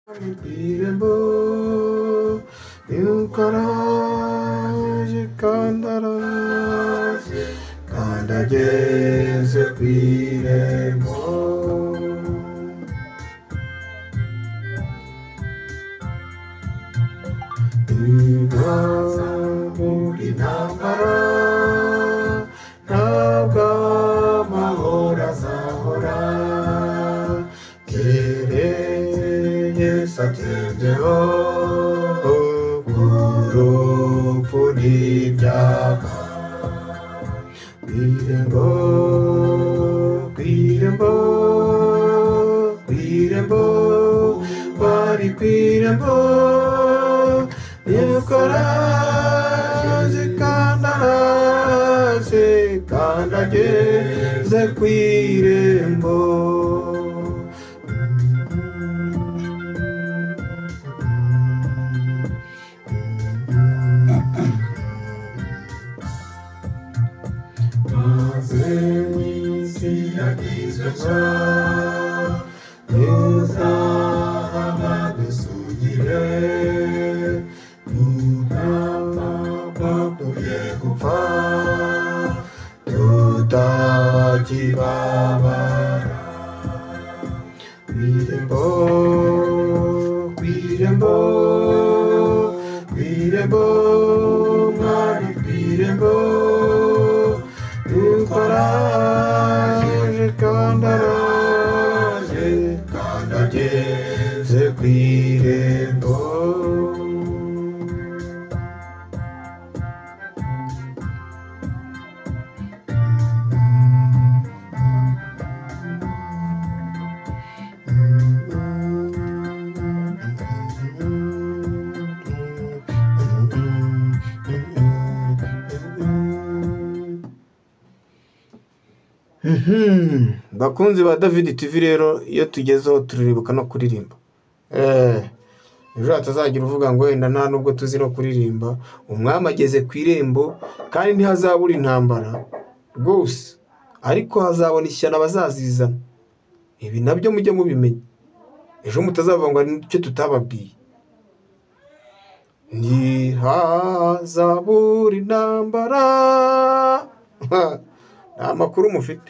irembo y'ukaraje kandaraje kandageze ku irembo ibaza muri ntambara ntabwo amahoro azahora satendeho urupfu n'ibyaha kw'irembo kw'irembo kw'irembo bari kw'irembo y'ukaraje kandaraje kandageze kw'irembo kw'irembo kw'irembo kw'irembo mwari kw'irembo y'ukaraje kandaraje kandageze kw'irembo bakunzi ba David TV rero iyo tugezeho turibuka no kuririmba ejo hatazagira uvuga ngo wenda nta nubwo tuzi no kuririmba umwami ageze ku irembo kandi ntihazabura intambara rwose ariko hazabona ishyano abazazizana ibi nabyo mujye mubimenya ejo mutazavuga ngo nicyo tutababwiye ntihazabura intambara nta makuru mufite